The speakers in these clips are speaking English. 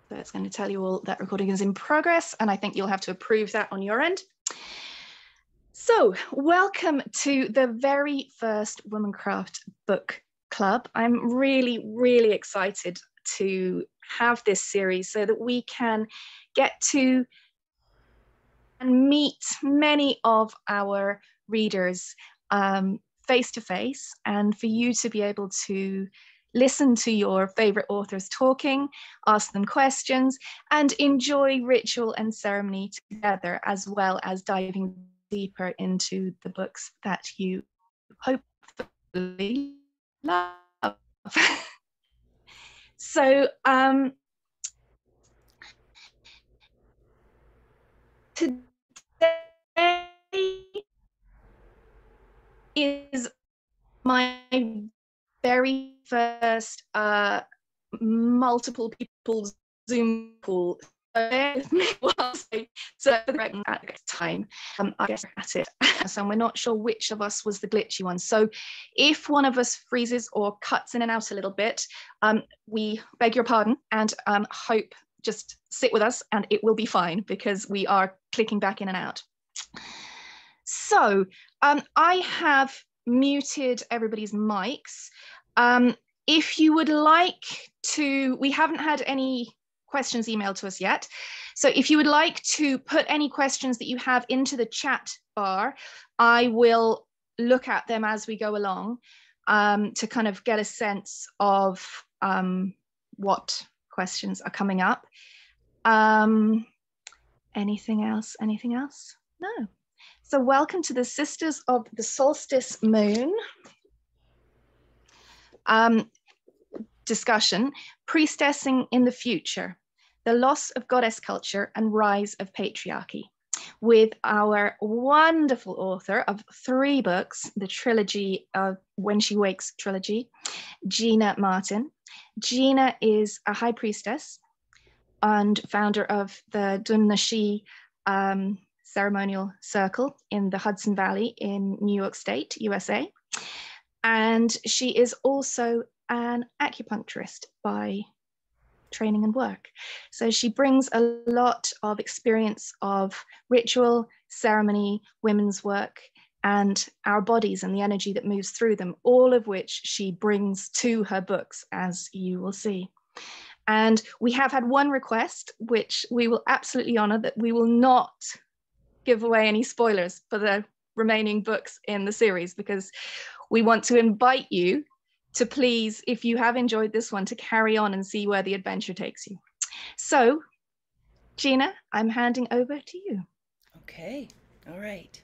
So it's going to tell you all that recording is in progress, and I think you'll have to approve that on your end. So welcome to the very first Womancraft book club. I'm really, really excited to have this series so that we can get to and meet many of our readers face to face, and for you to be able to listen to your favorite authors talking, ask them questions, and enjoy ritual and ceremony together, as well as diving deeper into the books that you hopefully love. So today is my very first multiple people Zoom call. So at the time, I guess at it, so we're not sure which of us was the glitchy one. So if one of us freezes or cuts in and out a little bit, we beg your pardon and hope just sit with us and it will be fine, because we are clicking back in and out. So I have muted everybody's mics. If you would like to, we haven't had any questions emailed to us yet. So if you would like to put any questions that you have into the chat bar, I will look at them as we go along to kind of get a sense of what questions are coming up. Anything else? Anything else? No. So welcome to the Sisters of the Solstice Moon discussion, Priestessing in the Future, the Loss of Goddess Culture and Rise of Patriarchy, with our wonderful author of 3 books, the trilogy of When She Wakes trilogy, Gina Martin. Gina is a high priestess and founder of the Dumnashi ceremonial circle in the Hudson Valley in New York State, USA. And she is also an acupuncturist by training and work. So she brings a lot of experience of ritual, ceremony, women's work, and our bodies and the energy that moves through them, all of which she brings to her books, as you will see. And we have had one request, which we will absolutely honor, that we will not give away any spoilers for the remaining books in the series, because we want to invite you to please, if you have enjoyed this one, to carry on and see where the adventure takes you. So, Gina, I'm handing over to you. Okay, all right.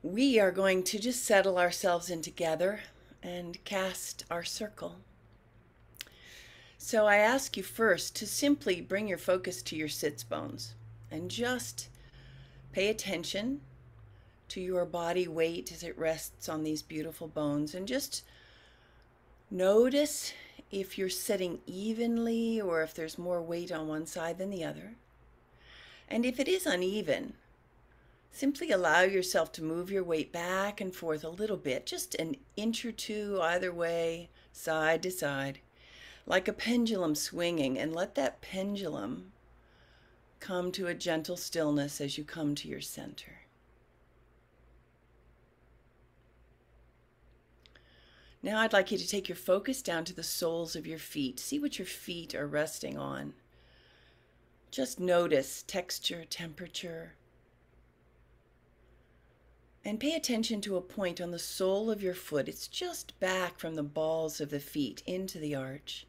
We are going to just settle ourselves in together and cast our circle. So I ask you first to simply bring your focus to your sits bones and just pay attention to your body weight as it rests on these beautiful bones, and just notice if you're sitting evenly or if there's more weight on one side than the other. And if it is uneven, simply allow yourself to move your weight back and forth a little bit, just an inch or two either way, side to side, like a pendulum swinging, and let that pendulum come to a gentle stillness as you come to your center. Now I'd like you to take your focus down to the soles of your feet. See what your feet are resting on. Just notice texture, temperature. And pay attention to a point on the sole of your foot. It's just back from the balls of the feet into the arch.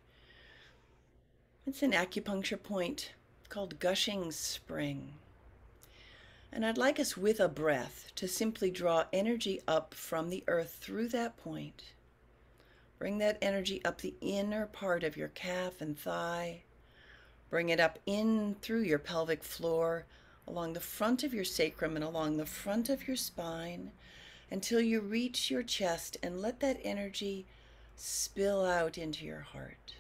It's an acupuncture point called Gushing Spring. And I'd like us, with a breath, to simply draw energy up from the earth through that point. Bring that energy up the inner part of your calf and thigh. Bring it up in through your pelvic floor, along the front of your sacrum and along the front of your spine, until you reach your chest, and let that energy spill out into your heart.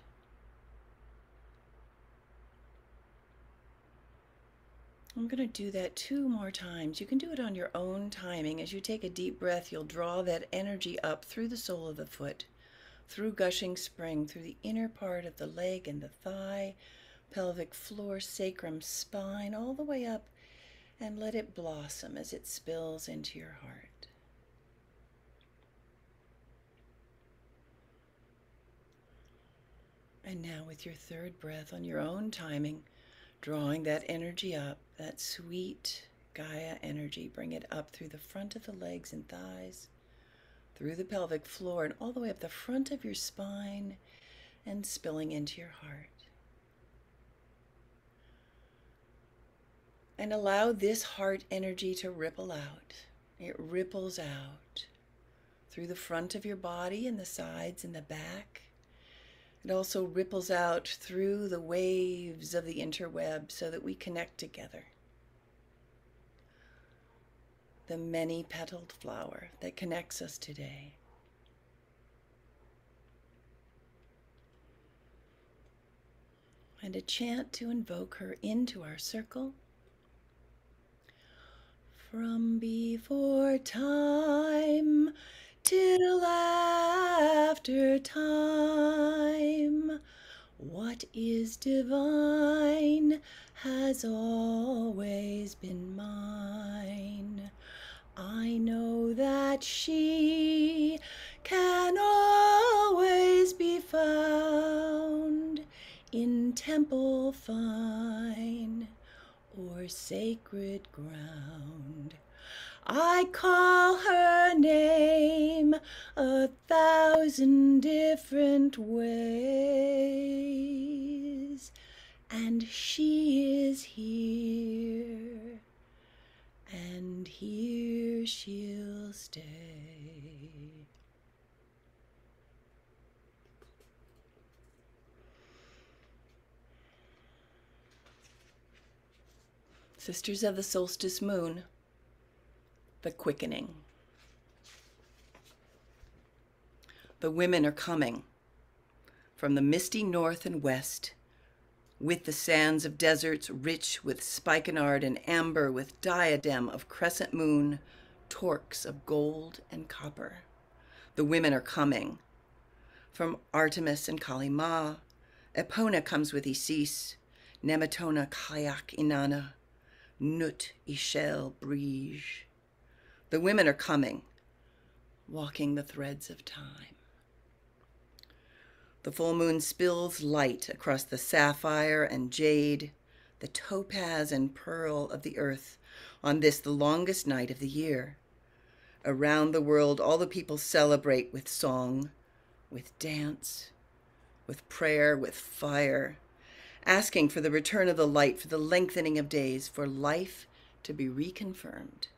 I'm going to do that 2 more times. You can do it on your own timing. As you take a deep breath, you'll draw that energy up through the sole of the foot, through Gushing Spring, through the inner part of the leg and the thigh, pelvic floor, sacrum, spine, all the way up, and let it blossom as it spills into your heart. And now with your third breath on your own timing, drawing that energy up, that sweet Gaia energy, bring it up through the front of the legs and thighs, through the pelvic floor, and all the way up the front of your spine and spilling into your heart. And allow this heart energy to ripple out. It ripples out through the front of your body and the sides and the back. It also ripples out through the waves of the interweb so that we connect together. The many-petaled flower that connects us today. And a chant to invoke her into our circle. From before time till after time, what is divine has always been mine. I know that she can always be found in temple fine or sacred ground. I call her name 1,000 different ways, and she is here, and here she'll stay. Sisters of the Solstice Moon, the quickening. The women are coming from the misty north and west, with the sands of deserts rich with spikenard and amber, with diadem of crescent moon, torques of gold and copper. The women are coming from Artemis and Kali Ma. Epona comes with Isis, Nemetona, Kayak, Inanna, Nut, Ishel, Brige. The women are coming, walking the threads of time. The full moon spills light across the sapphire and jade, the topaz and pearl of the earth on this, the longest night of the year. Around the world, all the people celebrate with song, with dance, with prayer, with fire, asking for the return of the light, for the lengthening of days, for life to be reconfirmed.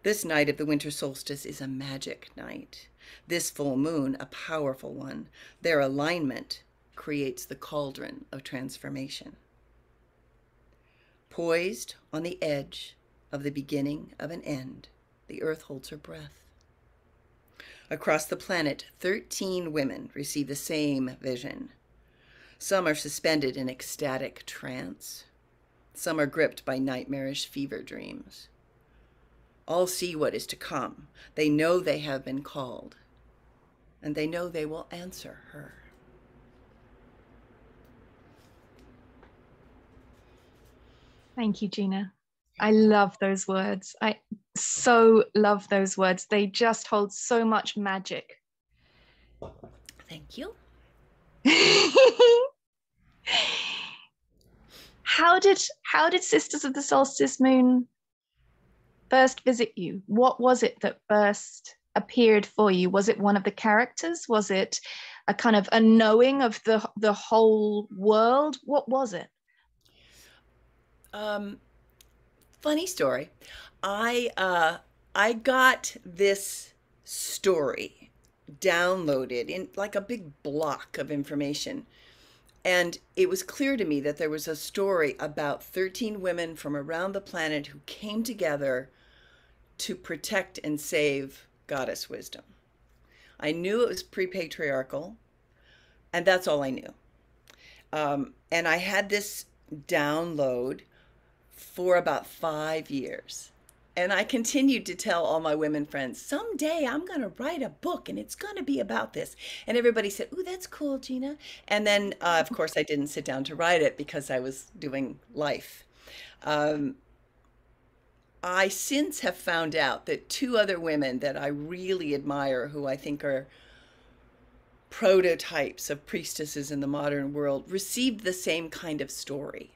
This night of the winter solstice is a magic night. This full moon, a powerful one. Their alignment creates the cauldron of transformation. Poised on the edge of the beginning of an end, the earth holds her breath. Across the planet, 13 women receive the same vision. Some are suspended in ecstatic trance. Some are gripped by nightmarish fever dreams. All see what is to come. They know they have been called, and they know they will answer her. Thank you, Gina. I love those words. I so love those words. They just hold so much magic. Thank you. How did Sisters of the Solstice Moon first visit you? What was it that first appeared for you? Was it one of the characters? Was it a kind of a knowing of the whole world? What was it? Funny story. I got this story downloaded in like a big block of information. And it was clear to me that there was a story about 13 women from around the planet who came together to protect and save goddess wisdom. I knew it was pre-patriarchal, and that's all I knew. And I had this download for about 5 years. And I continued to tell all my women friends, someday I'm going to write a book and it's going to be about this. And everybody said, "Ooh, that's cool, Gina." And then, of course, I didn't sit down to write it because I was doing life. Um, I since have found out that two other women that I really admire, who I think are prototypes of priestesses in the modern world, received the same kind of story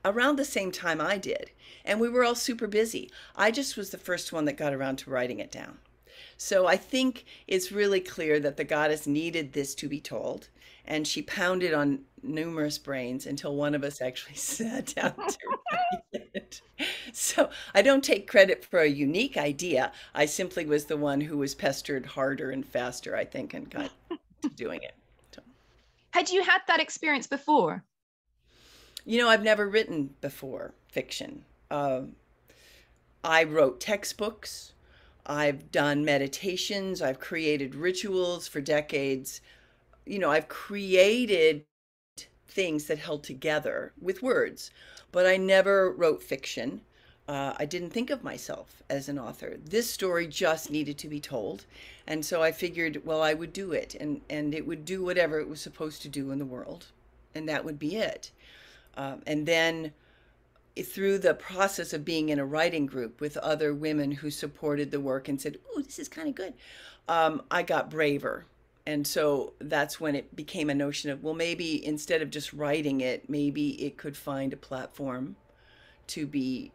around the same time I did. And we were all super busy. I just was the first one that got around to writing it down. So I think it's really clear that the goddess needed this to be told. And she pounded on numerous brains until one of us actually sat down to write it. So I don't take credit for a unique idea. I simply was the one who was pestered harder and faster, I think, and got to doing it. So. Had you had that experience before? You know, I've never written before fiction. I wrote textbooks. I've done meditations. I've created rituals for decades. You know, I've created things that held together with words, but I never wrote fiction. I didn't think of myself as an author. This story just needed to be told. And so I figured, well, I would do it, and it would do whatever it was supposed to do in the world. And that would be it. And then through the process of being in a writing group with other women who supported the work and said, "Ooh, this is kind of good," I got braver. And so that's when it became a notion of, well, maybe instead of just writing it, maybe it could find a platform to be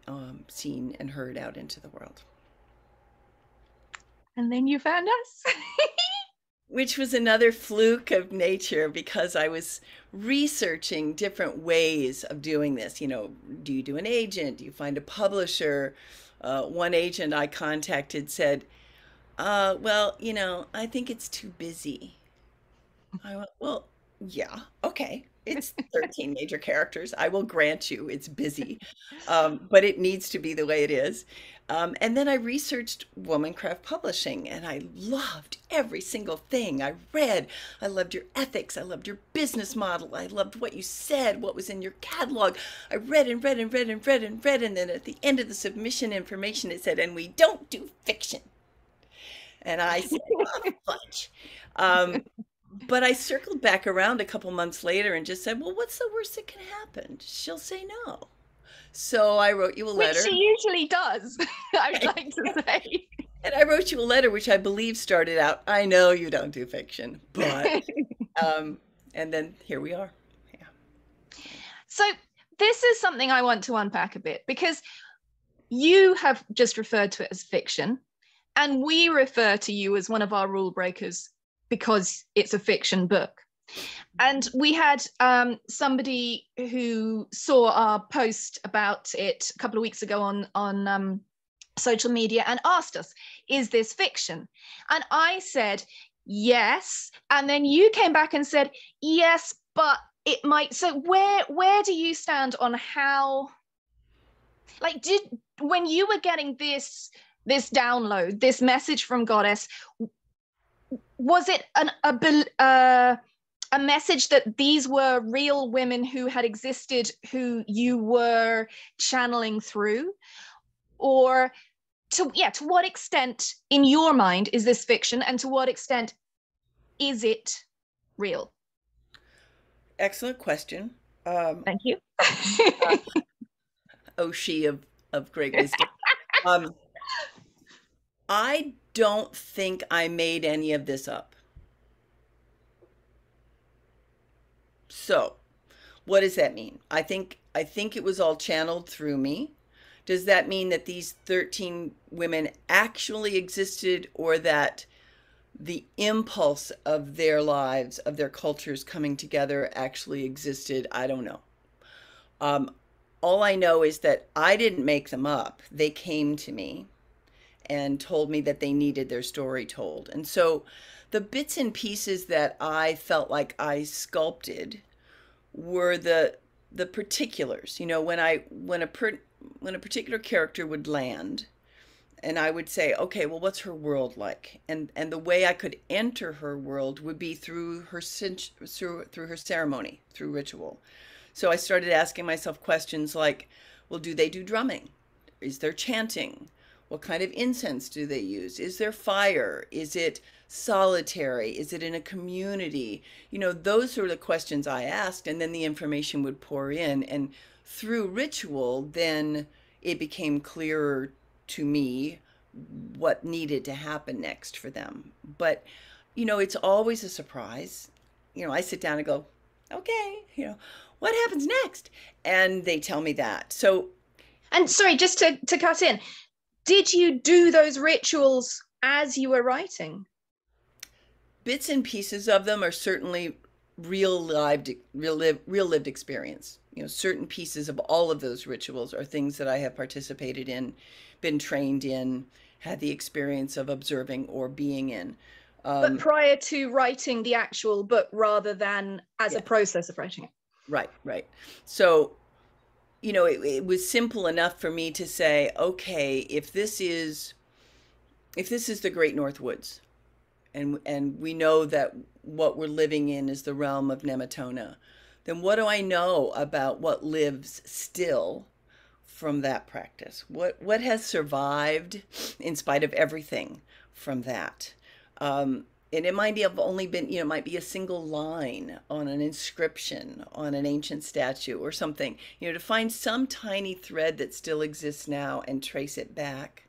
seen and heard out into the world. And then you found us. Which was another fluke of nature, because I was researching different ways of doing this. You know, do you do an agent? Do you find a publisher? One agent I contacted said, well, you know, I think it's too busy. I went, well, yeah, okay. It's 13 major characters. I will grant you it's busy, but it needs to be the way it is. And then I researched Womancraft Publishing, and I loved every single thing I read. I loved your ethics. I loved your business model. I loved what you said, what was in your catalog. I read and read and read and read and read, and then at the end of the submission information, it said, "And we don't do fiction." And I said, "Oh, fudge." But I circled back around a couple months later and just said, "Well, what's the worst that can happen? She'll say no." So I wrote you a letter. Which she usually does, I would like to say. And I wrote you a letter, which I believe started out, "I know you don't do fiction, but," and then here we are. Yeah. So this is something I want to unpack a bit, because you have just referred to it as fiction, and we refer to you as one of our rule breakers because it's a fiction book. And we had somebody who saw our post about it a couple of weeks ago on social media and asked us, "Is this fiction?" And I said, yes. And then you came back and said, yes, but it might. So where do you stand on how, like, when you were getting this download, this message from Goddess, was it a message that these were real women who had existed, who you were channeling through? Or to what extent in your mind is this fiction, and to what extent is it real? Excellent question. Thank you. Oh, she of great wisdom. I don't think I made any of this up. So, what does that mean? I think it was all channeled through me. Does that mean that these 13 women actually existed, or that the impulse of their lives, of their cultures coming together actually existed? I don't know. All I know is that I didn't make them up. They came to me and told me that they needed their story told. And so the bits and pieces that I felt like I sculpted were the particulars. You know, when a particular character would land, and I would say, okay, well, what's her world like? And the way I could enter her world would be through her ceremony, through ritual. So I started asking myself questions like, well, do they do drumming? Is there chanting? What kind of incense do they use? Is there fire? Is it solitary? Is it in a community? Those are the questions I asked, and then the information would pour in. And through ritual, then it became clearer to me what needed to happen next for them. But, it's always a surprise. I sit down and go, okay, what happens next? And they tell me that. So, and sorry, just to cut in, did you do those rituals as you were writing? bits and pieces of them are certainly real lived experience. Certain pieces of all of those rituals are things that I have participated in, been trained in, had the experience of observing or being in. But prior to writing the actual book, rather than as a process of writing it. Right. So, it was simple enough for me to say, okay, if this is the Great North Woods, and we know that what we're living in is the realm of Nematona, then what do I know about what lives still from that practice? What has survived in spite of everything from that? And it might have only been, it might be a single line on an inscription on an ancient statue or something, to find some tiny thread that still exists now and trace it back,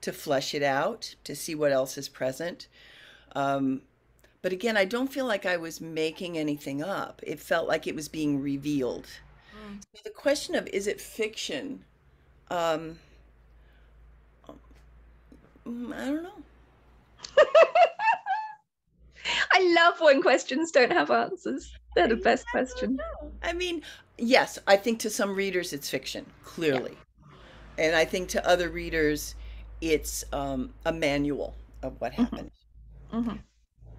to flesh it out, to see what else is present. But again, I don't feel like I was making anything up. It felt like it was being revealed. So the question of, is it fiction? I don't know. I love when questions don't have answers. They're the best questions. I mean, yes, I think to some readers it's fiction, clearly. Yeah. And I think to other readers it's a manual of what happened. Mm-hmm.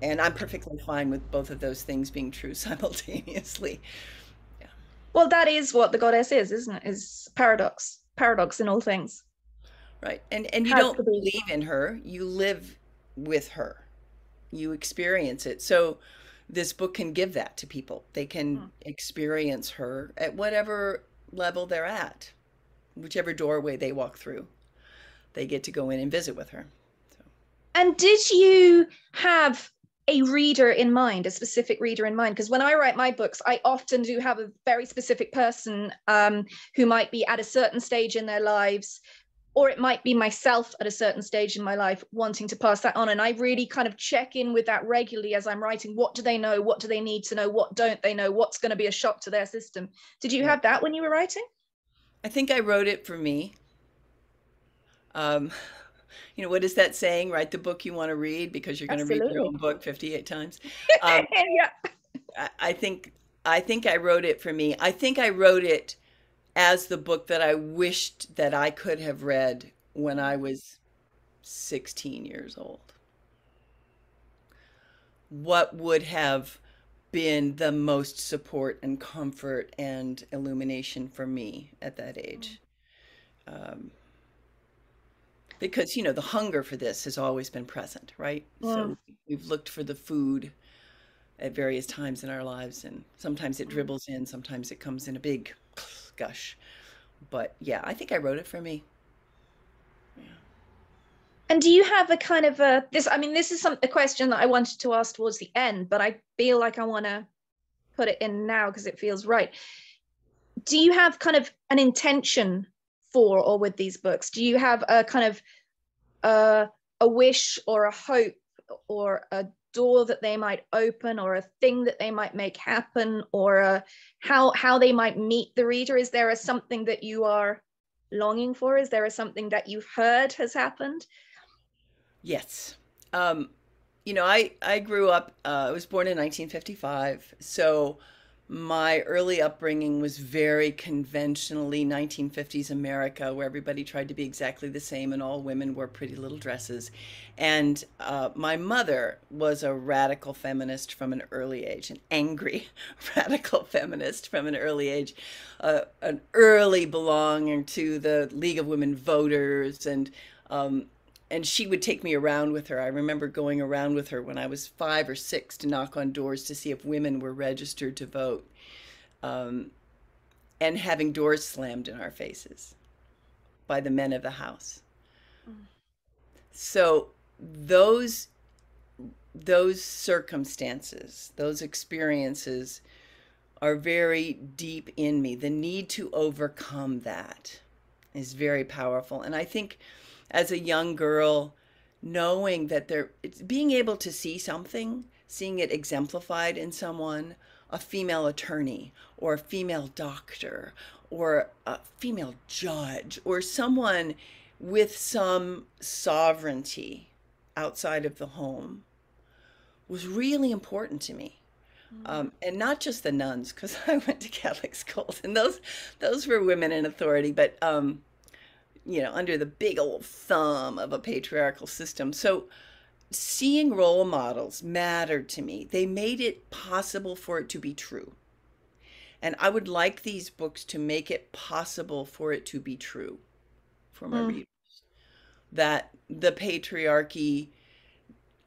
And I'm perfectly fine with both of those things being true simultaneously. Yeah. Well, that is what the goddess is, isn't it? Is paradox in all things. Right. And you don't believe in her, you live with her. You experience it. So this book can give that to people. They can experience her at whatever level they're at, whichever doorway they walk through. They get to go in and visit with her. So. And did you have a reader in mind, a specific reader in mind? Because when I write my books, I often do have a very specific person who might be at a certain stage in their lives, or it might be myself at a certain stage in my life wanting to pass that on. And I really kind of check in with that regularly as I'm writing. What do they know? What do they need to know? What don't they know? What's going to be a shock to their system? Did you have that when you were writing? I think I wrote it for me. What is that saying? Write the book you want to read because you're going to read your own book 58 times. Yeah. I think I wrote it for me. I think I wrote it as the book that I wished that I could have read when I was 16 years old. What would have been the most support and comfort and illumination for me at that age? Because, the hunger for this has always been present, right? So we've looked for the food at various times in our lives, and sometimes it dribbles in, sometimes it comes in a big gush. But yeah, I think I wrote it for me. Yeah. And do you have a kind of this is a question that I wanted to ask towards the end, but I feel like I want to put it in now because it feels right. Do you have kind of an intention for or with these books? Do you have a kind of a wish or a hope or a door that they might open or a thing that they might make happen, or how they might meet the reader? Is there something that you are longing for? Is there something that you've heard has happened? Yes. I grew up, I was born in 1955, so my early upbringing was very conventionally 1950s America, where everybody tried to be exactly the same and all women wore pretty little dresses. And my mother was a radical feminist from an early age, an angry radical feminist from an early age, an early belonging to the League of Women Voters, and she would take me around with her. I remember going around with her when I was 5 or 6 to knock on doors to see if women were registered to vote, and having doors slammed in our faces by the men of the house. Mm. So those circumstances, those experiences are very deep in me. The need to overcome that is very powerful. And I think as a young girl, knowing that it's being able to see something, seeing it exemplified in someone, a female attorney or a female doctor or a female judge or someone with some sovereignty outside of the home was really important to me. And not just the nuns, because I went to Catholic schools, and those were women in authority, but under the big old thumb of a patriarchal system. So seeing role models mattered to me. They made it possible for it to be true. And I would like these books to make it possible for it to be true for my readers. That the patriarchy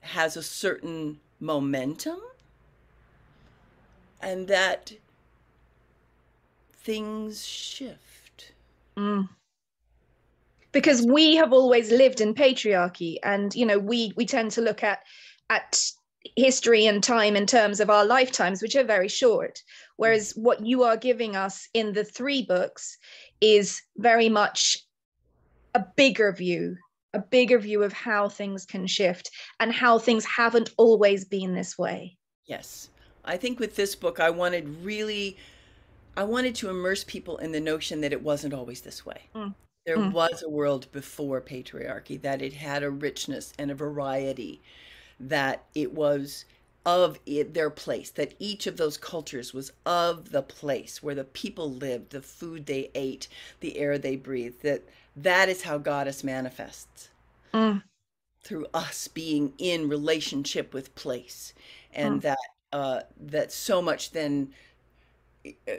has a certain momentum and that things shift. Because we have always lived in patriarchy, and we tend to look at history and time in terms of our lifetimes, which are very short, whereas what you are giving us in the 3 books is very much a bigger view of how things can shift and how things haven't always been this way. Yes. I think with this book, I wanted to immerse people in the notion that it wasn't always this way. There was a world before patriarchy, that it had a richness and a variety, that it was of their place, that each of those cultures was of the place where the people lived, the food they ate, the air they breathed, that is how Goddess manifests. Through us being in relationship with place, and that so much then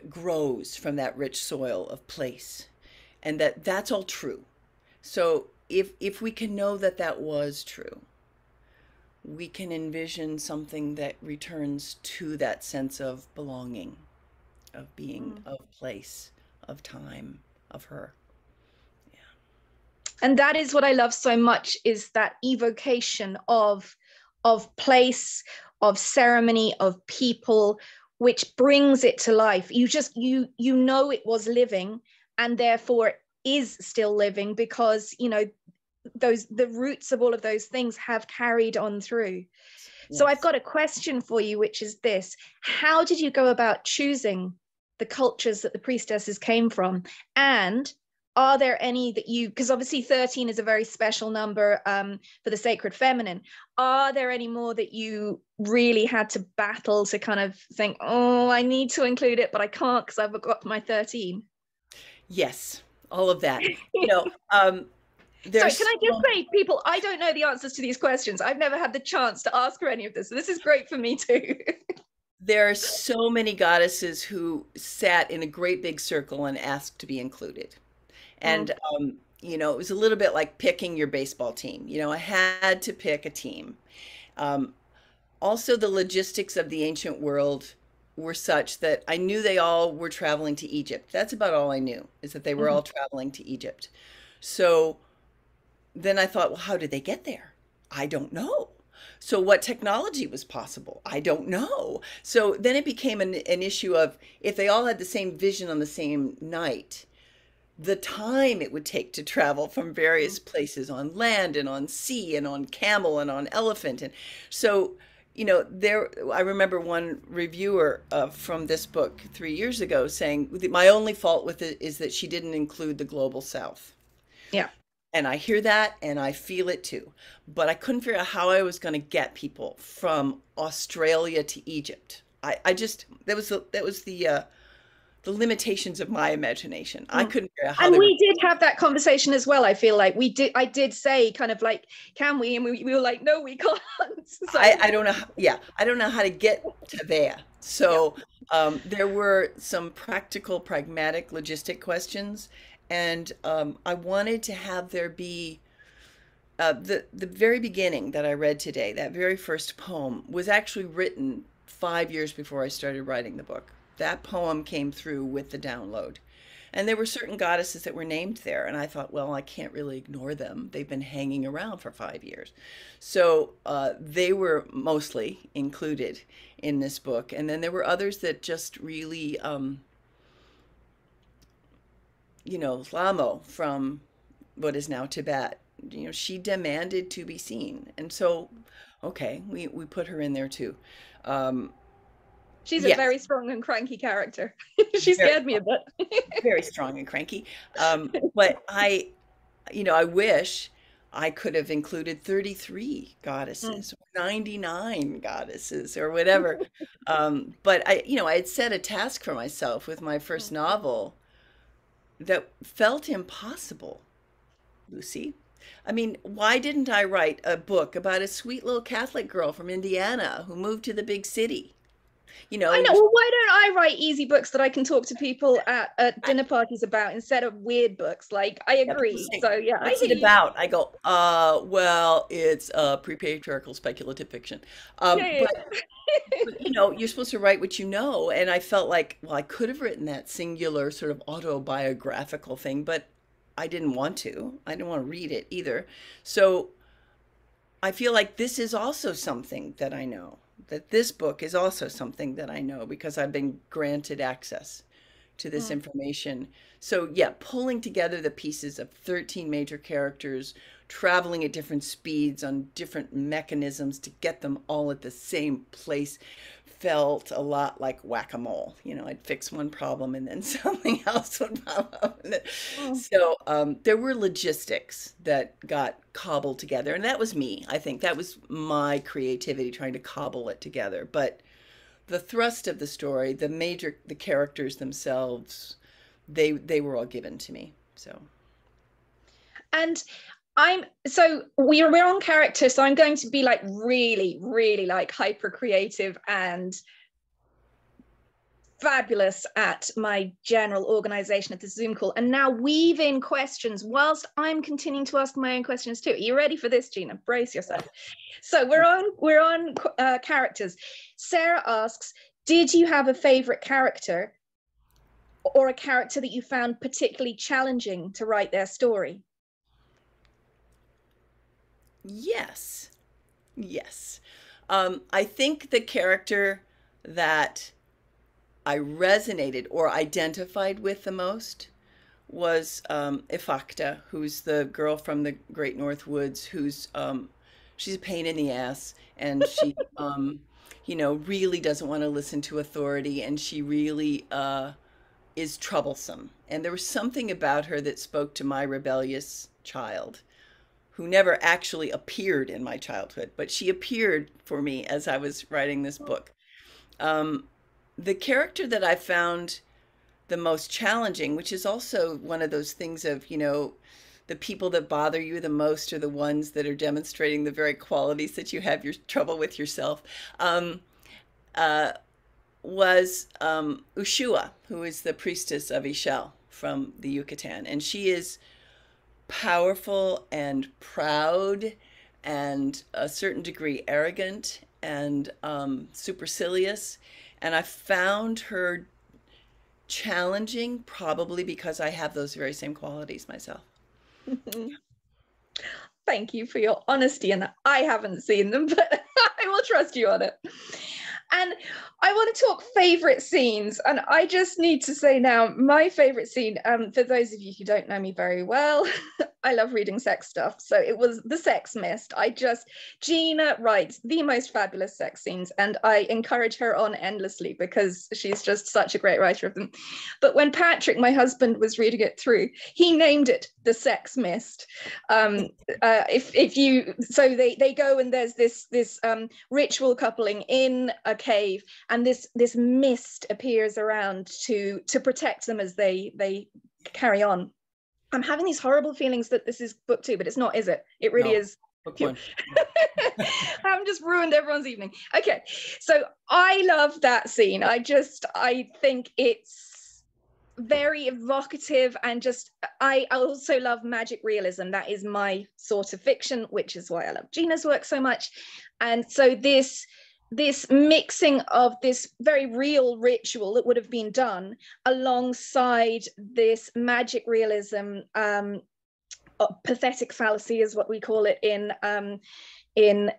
grows from that rich soil of place, and that's all true. So if we can know that that was true, we can envision something that returns to that sense of belonging, of being, of place, of time, of her. And that is what I love so much, is that evocation of place, of ceremony, of people, which brings it to life. You it was living, and therefore is still living, because the roots of all of those things have carried on through. Yes. So I've got a question for you, which is this: how did you go about choosing the cultures that the priestesses came from? And are there any that because obviously 13 is a very special number for the sacred feminine. Are there any more that you really had to battle to kind of think, oh, I need to include it, but I can't because I've got my 13? Yes, all of that. Sorry, can I just say, people, I don't know the answers to these questions. I've never had the chance to ask her any of this. So this is great for me too. There are so many goddesses who sat in a great big circle and asked to be included. And, it was a little bit like picking your baseball team. I had to pick a team. Also, the logistics of the ancient world were such that I knew they all were traveling to Egypt. That's about all I knew, is that they were all traveling to Egypt. So then I thought, well, how did they get there? I don't know. So what technology was possible? I don't know. So then it became an issue of, if they all had the same vision on the same night, the time it would take to travel from various places on land and on sea and on camel and on elephant. And so, I remember one reviewer from this book 3 years ago saying, my only fault with it is that she didn't include the global south. Yeah. And I hear that and I feel it too. But I couldn't figure out how I was going to get people from Australia to Egypt. That was the limitations of my imagination. I couldn't figure out how. And we did have that conversation as well. I feel like I did say kind of like, can we? And we were like, no, we can't. So. I don't know. I don't know how to get to there. So there were some practical, pragmatic, logistic questions. And I wanted to have there be the very beginning that I read today, that very first poem, was actually written 5 years before I started writing the book. That poem came through with the download. And there were certain goddesses that were named there, and I thought, well, I can't really ignore them. They've been hanging around for 5 years. So they were mostly included in this book. And then there were others that just really, Lamo from what is now Tibet, she demanded to be seen. And so, okay, we put her in there too. Um, She's a yes, very strong and cranky character. She very, scared me a bit. very strong and cranky. But I wish I could have included 33 Mm. goddesses or 99 goddesses or whatever. But I had set a task for myself with my first novel that felt impossible, Lucy. I mean, why didn't I write a book about a sweet little Catholic girl from Indiana who moved to the big city? You I know, know. Well, why don't I write easy books that I can talk to people at I, dinner parties about instead of weird books? Like, I yeah, people agree. say, So yeah, I what's hear it you. about? I go, well, it's pre-patriarchal speculative fiction. Yeah, yeah, But you're supposed to write what you know. And I felt like, well, I could have written that singular sort of autobiographical thing, but I didn't want to. I didn't want to read it either. So I feel like this is also something that I know, that this book is also something that I know because I've been granted access to this yeah. information. So, yeah, pulling together the pieces of 13 major characters, traveling at different speeds on different mechanisms to get them all at the same place felt a lot like whack-a-mole. I'd fix one problem and then something else would pop up. Mm. So there were logistics that got cobbled together, and that was me. I think that was my creativity trying to cobble it together. But the thrust of the story, the characters themselves, they were all given to me. So And we're on character, so I'm going to be like really, really like hyper creative and fabulous at my general organization of the Zoom call, and now weave in questions whilst I'm continuing to ask my own questions too. Are you ready for this, Gina? Brace yourself. So we're on characters. Sarah asks, did you have a favorite character or a character that you found particularly challenging to write their story? yes, yes. I think the character that I resonated or identified with the most was Ifakta, who's the girl from the Great North Woods, who's she's a pain in the ass, and she really doesn't want to listen to authority, and she really is troublesome. And there was something about her that spoke to my rebellious child, who never actually appeared in my childhood, but she appeared for me as I was writing this book. Um, the character that I found the most challenging, which is also one of those things of, the people that bother you the most are the ones that are demonstrating the very qualities that you have your trouble with yourself, uh, was Ushua, who is the priestess of Ishel from the Yucatan. And she is powerful and proud and a certain degree arrogant and supercilious. And I found her challenging probably because I have those very same qualities myself. Thank you for your honesty, and I haven't seen them, but I will trust you on it. And I want to talk favorite scenes. And I just need to say now, my favorite scene, for those of you who don't know me very well, I love reading sex stuff. So it was The Sex Mist. Gina writes the most fabulous sex scenes, and I encourage her on endlessly because she's just such a great writer of them. But when Patrick, my husband, was reading it through, he named it The Sex Mist. So they go, and there's this ritual coupling in a cave, and this mist appears around to protect them as they carry on. I'm having these horrible feelings that this is book 2, but it's not, is it? It really No, is. book 1. I've just ruined everyone's evening. Okay, so I love that scene. I think it's very evocative, and I also love magic realism. That is my sort of fiction, which is why I love Gina's work so much. And so this this mixing of this very real ritual that would have been done alongside this magic realism, pathetic fallacy is what we call it in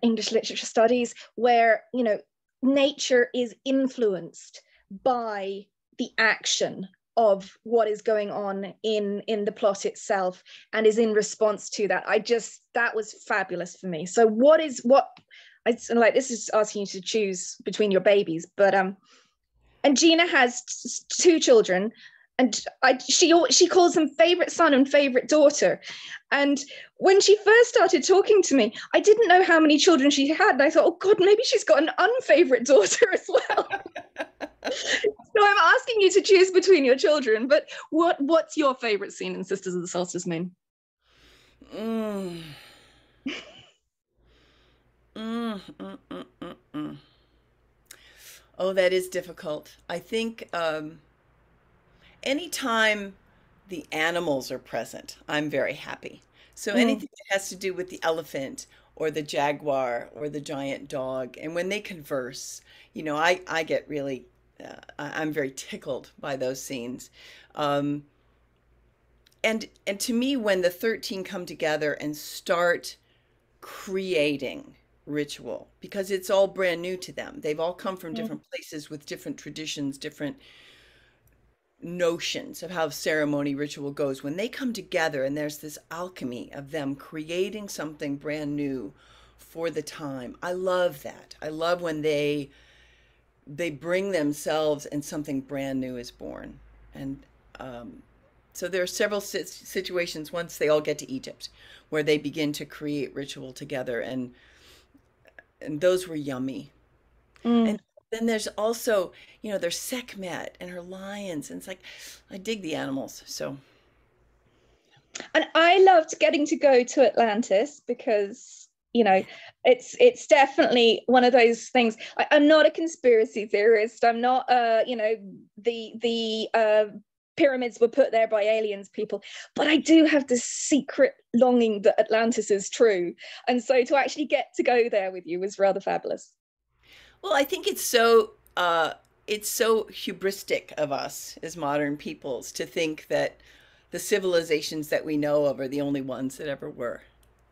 English literature studies, where, you know, nature is influenced by the action of what is going on in the plot itself and is in response to that. That was fabulous for me. So what it's like, this is asking you to choose between your babies, but and Gina has two children, and she calls them favorite son and favorite daughter. And when she first started talking to me, I didn't know how many children she had, and I thought, oh God, maybe she's got an unfavorite daughter as well. So I'm asking you to choose between your children, but what's your favorite scene in Sisters of the Solstice Moon? Oh, that is difficult. I think anytime the animals are present, I'm very happy. So anything that has to do with the elephant or the jaguar or the giant dog, and when they converse, you know, I get really, I'm very tickled by those scenes. And to me, when the 13 come together and start creating ritual, because it's all brand new to them. They've all come from different places with different traditions, different notions of how ceremony ritual goes. When they come together and there's this alchemy of them creating something brand new for the time, I love that. I love when they bring themselves and something brand new is born. And so there are several situations once they all get to Egypt where they begin to create ritual together, and those were yummy. And then there's also, you know, there's Sekhmet and her lions, and it's like, I dig the animals. So, and I loved getting to go to Atlantis because, you know, it's definitely one of those things. I'm not a conspiracy theorist. I'm not, you know, the pyramids were put there by aliens people, but I do have this secret longing that Atlantis is true. And so to actually get to go there with you was rather fabulous. well, I think it's so hubristic of us as modern peoples to think that the civilizations that we know of are the only ones that ever were.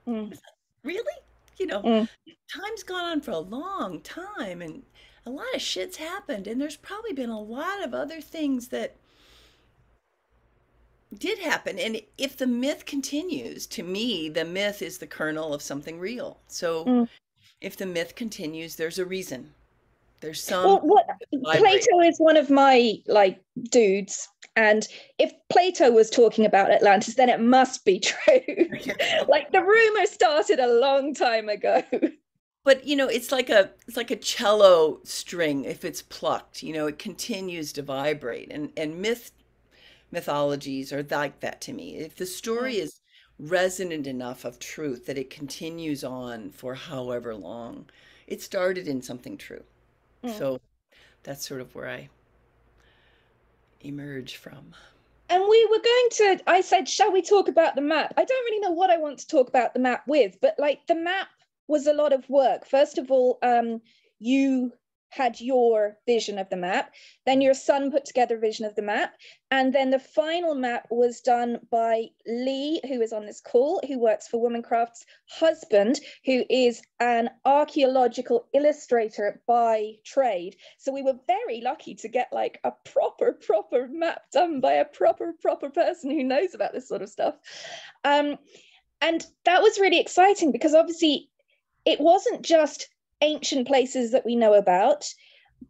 Mm, Really? You know, mm. time's gone on for a long time, and a lot of shit's happened, and there's probably been a lot of other things that did happen. And if the myth continues, to me, the myth is the kernel of something real. So Mm. if the myth continues, there's a reason. There's some Well, what vibrate. Plato is one of my like dudes, and if Plato was talking about Atlantis, then it must be true. Like the rumor started a long time ago. But you know, it's like a cello string. If it's plucked, you know, it continues to vibrate. And mythologies are like that to me. If the story is resonant enough of truth that it continues on for however long, it started in something true. Mm. So that's sort of where I emerge from. And we were going to, I said, shall we talk about the map? I don't really know what I want to talk about the map with, but like the map was a lot of work. First of all, you had your vision of the map, then your son put together a vision of the map, and then the final map was done by Lee, who is on this call, who works for Womancraft's husband, who is an archaeological illustrator by trade. So we were very lucky to get like a proper map done by a proper person who knows about this sort of stuff. And that was really exciting because obviously it wasn't just ancient places that we know about,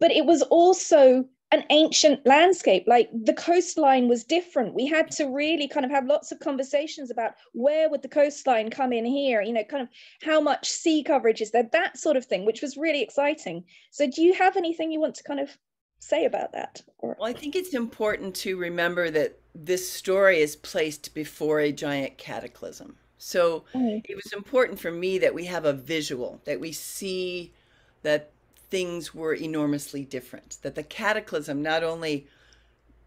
but it was also an ancient landscape. Like the coastline was different. We had to really kind of have lots of conversations about where would the coastline come in here, you know, kind of how much sea coverage is there, that sort of thing, which was really exciting. So do you have anything you want to kind of say about that? Or... Well, I think it's important to remember that this story is placed before a giant cataclysm. So it was important for me that we have a visual, that we see that things were enormously different, that the cataclysm not only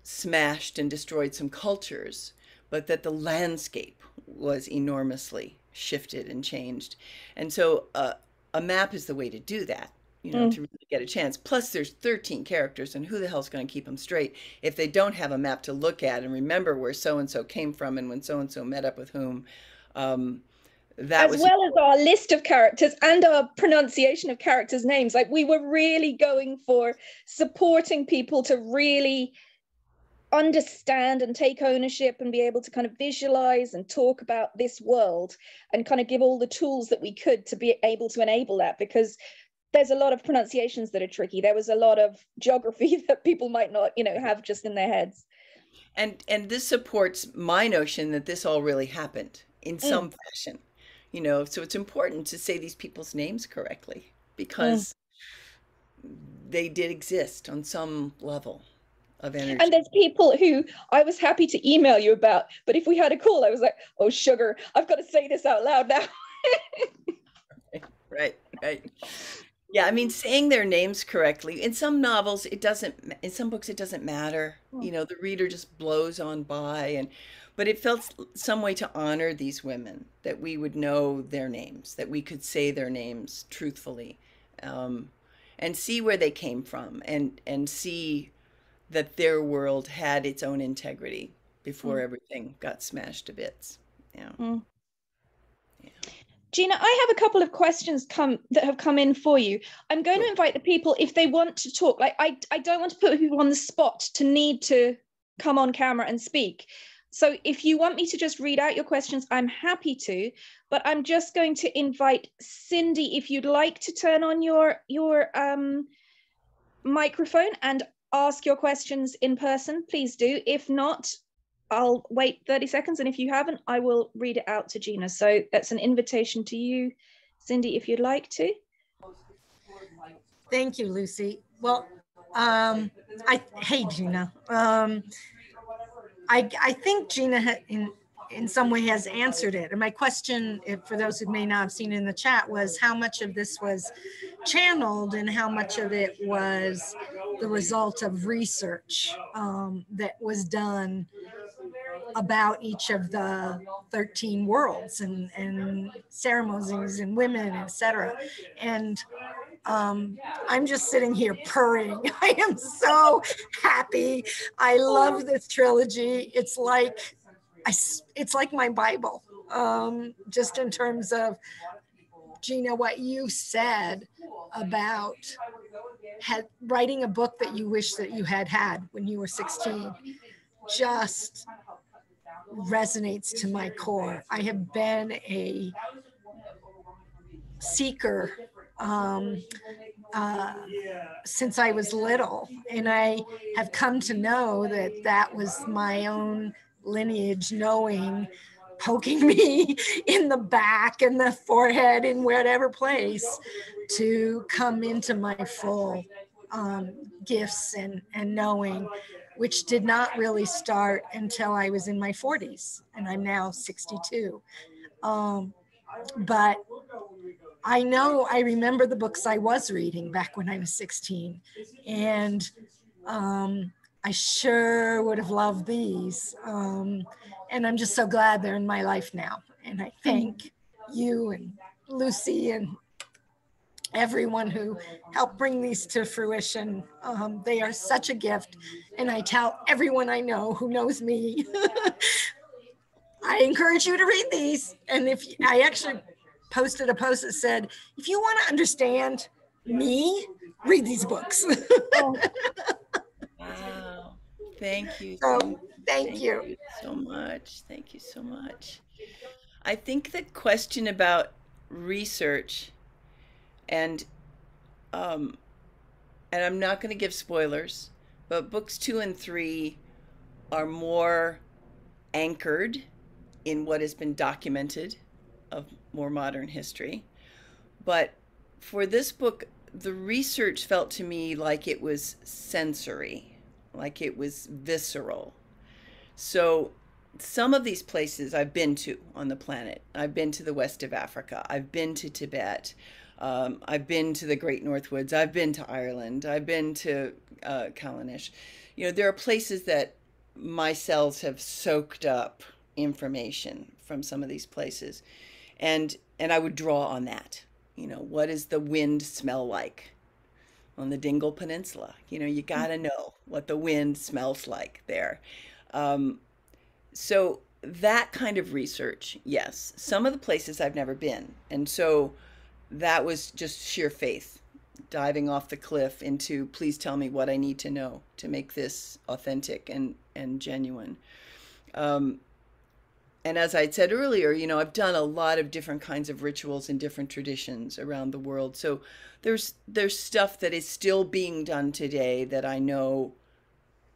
smashed and destroyed some cultures, but that the landscape was enormously shifted and changed. And so a map is the way to do that. to really get a chance. Plus, there's 13 characters, and who the hell's going to keep them straight if they don't have a map to look at and remember where so and so came from and when so and so met up with whom? That as was well as our list of characters and our pronunciation of characters' names. Like, we were really going for supporting people to really understand and take ownership and be able to kind of visualize and talk about this world, and kind of give all the tools that we could to be able to enable that, because there's a lot of pronunciations that are tricky. There was a lot of geography that people might not, have just in their heads. and this supports my notion that this all really happened in some fashion. So it's important to say these people's names correctly because they did exist on some level of energy. And there's people who I was happy to email you about, but if we had a call, I was like, oh, sugar, I've got to say this out loud now. Right. Yeah, I mean, saying their names correctly. In some novels, in some books, it doesn't matter. The reader just blows on by, but it felt some way to honor these women, that we would know their names, that we could say their names truthfully, and see where they came from, and see that their world had its own integrity before everything got smashed to bits. Yeah. Yeah. Gina, I have a couple of questions that have come in for you. I'm going to invite the people, if they want to talk. Like, I don't want to put people on the spot to need to come on camera and speak. So if you want me to just read out your questions, I'm happy to. But I'm just going to invite Cindy, if you'd like to turn on your microphone and ask your questions in person, please do. If not, I'll wait 30 seconds, and if you haven't, I will read it out to Gina. So that's an invitation to you, Cindy, if you'd like to. Thank you, Lucy. Well, hey, Gina. I think Gina in some way has answered it. And my question, for those who may not have seen in the chat, was how much of this was channeled and how much of it was the result of research that was done about each of the 13 worlds and ceremonies and women, etc. And I'm just sitting here purring. I am so happy. I love this trilogy. It's like my Bible, just in terms of, Gina, what you said about writing a book that you wish that you had when you were 16 just resonates to my core. I have been a seeker since I was little, and I have come to know that was my own lineage, knowing, poking me in the back and the forehead in whatever place to come into my full gifts and knowing, which did not really start until I was in my 40s, and I'm now 62. But I remember the books I was reading back when I was 16, and I sure would have loved these. And I'm just so glad they're in my life now. And I thank you and Lucy and everyone who helped bring these to fruition. They are such a gift. And I tell everyone I know who knows me, I encourage you to read these. And I actually posted a post that said, if you want to understand me, read these books. Wow. Thank you. So, thank you so much. Thank you so much. I think the question about research and I'm not going to give spoilers, but books 2 and 3 are more anchored in what has been documented of more modern history. But for this book, the research felt to me like it was sensory, like it was visceral. So some of these places I've been to on the planet. I've been to the west of Africa. I've been to Tibet. I've been to the Great North Woods. I've been to Ireland. I've been to Kalainish. There are places that my cells have soaked up information from some of these places. And I would draw on that. What does the wind smell like on the Dingle Peninsula. You know, you got to know what the wind smells like there. Um, so that kind of research, yes. Some of the places I've never been. And so that was just sheer faith, diving off the cliff into, please tell me what I need to know to make this authentic and genuine. Um, and as I said earlier, you know, I've done a lot of different kinds of rituals in different traditions around the world. So there's stuff that is still being done today that I know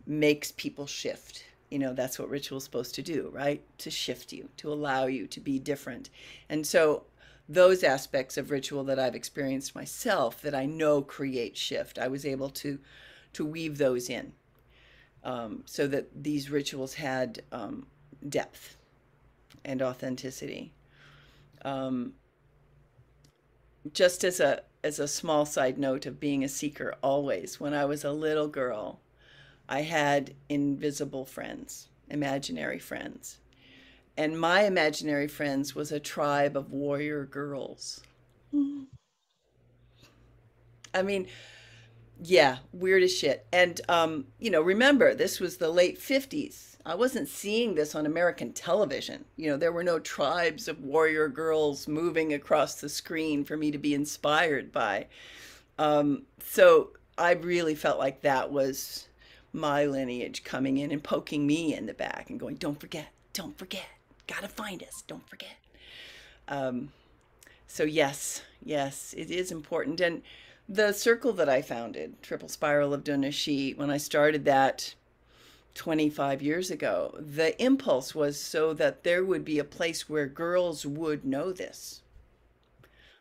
makes people shift. You know, that's what ritual's supposed to do, right? To shift you, to allow you to be different. And so those aspects of ritual that I've experienced myself that I know create shift, I was able to weave those in, so that these rituals had depth and authenticity. Um, just as a small side note of being a seeker, always when I was a little girl, I had invisible friends, imaginary friends. And my imaginary friends was a tribe of warrior girls. I mean, yeah, weird as shit. And, you know, remember, this was the late 50s. I wasn't seeing this on American television. You know, there were no tribes of warrior girls moving across the screen for me to be inspired by. So I really felt like that was my lineage coming in and poking me in the back and going, don't forget, gotta find us, don't forget. So yes, it is important. And the circle that I founded, Triple Spiral of Donashi, when I started that 25 years ago, the impulse was so that there would be a place where girls would know this.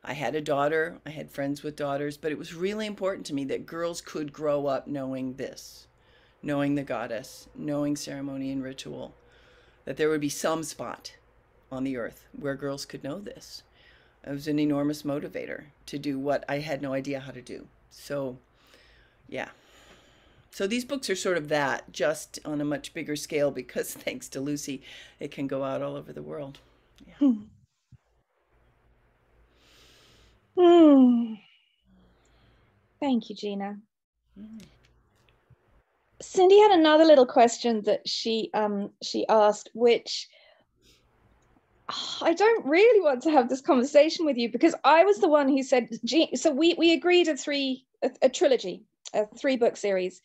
I had a daughter, I had friends with daughters, but it was really important to me that girls could grow up knowing this, knowing the goddess, knowing ceremony and ritual, that there would be some spot on the earth where girls could know this. It was an enormous motivator to do what I had no idea how to do. So, yeah. So these books are sort of that, just on a much bigger scale, because thanks to Lucy, it can go out all over the world. Yeah. Thank you, Gina. Cindy had another little question that she asked, which I don't really want to have this conversation with you, because I was the one who said, so we agreed a trilogy, a 3-book series.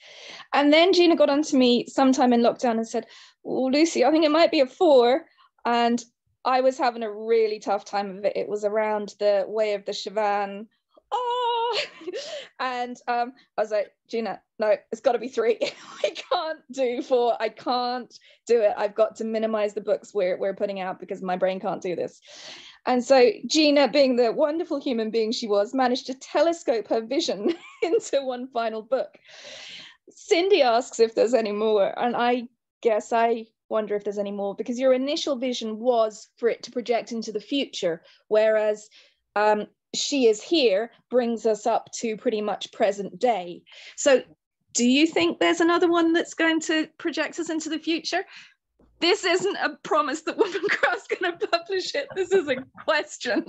And then Gina got onto me sometime in lockdown and said, well, Lucy, I think it might be a 4. And I was having a really tough time of it. It was around the Way of the Shavan. And I was like, Gina, no, it's got to be 3. I can't do 4. I can't do it. I've got to minimize the books we're putting out because my brain can't do this. And so Gina, being the wonderful human being she was, managed to telescope her vision into one final book. Cindy asks if there's any more, and I guess I wonder if there's any more, because your initial vision was for it to project into the future, whereas She Is Here brings us up to pretty much present day. So do you think there's another one that's going to project us into the future? This isn't a promise that Womancraft's going to publish it. This is a question.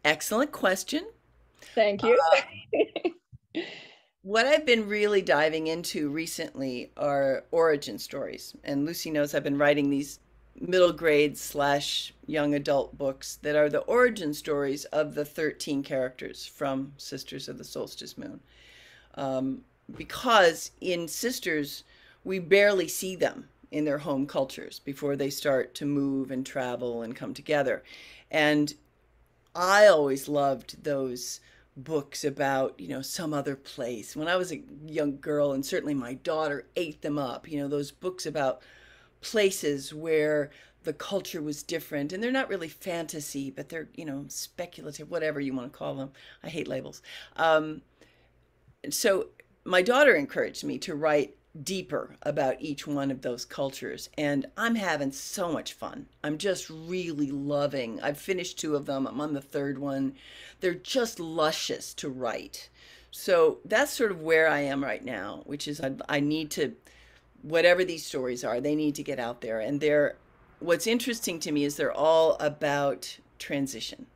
Excellent question. Thank you. What I've been really diving into recently are origin stories. And Lucy knows I've been writing these middle grade / young adult books that are the origin stories of the 13 characters from Sisters of the Solstice Moon. Because in Sisters, we barely see them in their home cultures before they start to move and travel and come together. And I always loved those books about, you know, some other place. When I was a young girl, and certainly my daughter ate them up, you know, those books about places where the culture was different, and they're not really fantasy, but they're, you know, speculative, whatever you want to call them. I hate labels. So my daughter encouraged me to write deeper about each one of those cultures, and I'm having so much fun. I'm just really loving. I've finished 2 of them. I'm on the 3rd one. They're just luscious to write. So that's sort of where I am right now, which is I need to, whatever these stories are, they need to get out there. And what's interesting to me is they're all about transition.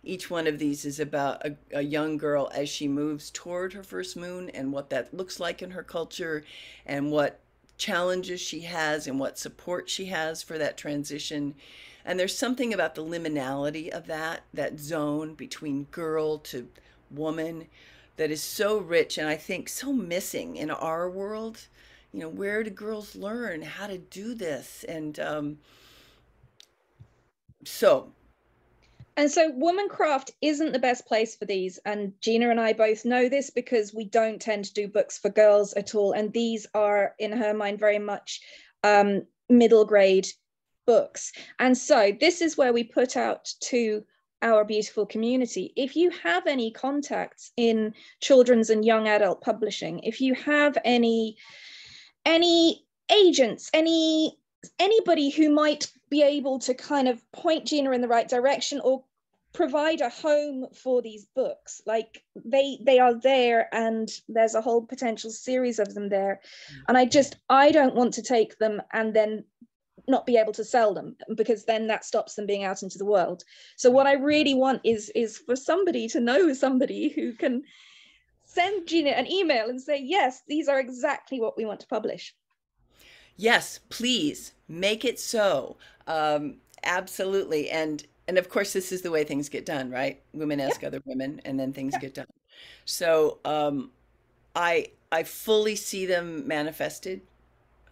Each one of these is about a young girl as she moves toward her first moon and what that looks like in her culture and what challenges she has and what support she has for that transition. And there's something about the liminality of that zone between girl to woman that is so rich and I think so missing in our world. You know, where do girls learn how to do this? And so And so Womancraft isn't the best place for these. And Gina and I both know this because we don't tend to do books for girls at all. And these are, in her mind, very much middle grade books. And so this is where we put out to our beautiful community. If you have any contacts in children's and young adult publishing, if you have any agents, anybody who might be able to kind of point Gina in the right direction or provide a home for these books, like they are there, and there's a whole potential series of them there. And I don't want to take them and then not be able to sell them, because then that stops them being out into the world. So what I really want is for somebody to know somebody who can send Gina an email and say, yes, these are exactly what we want to publish. yes, please make it so. Absolutely. And of course, this is the way things get done, right? Women ask other women, and then things get done. So I fully see them manifested.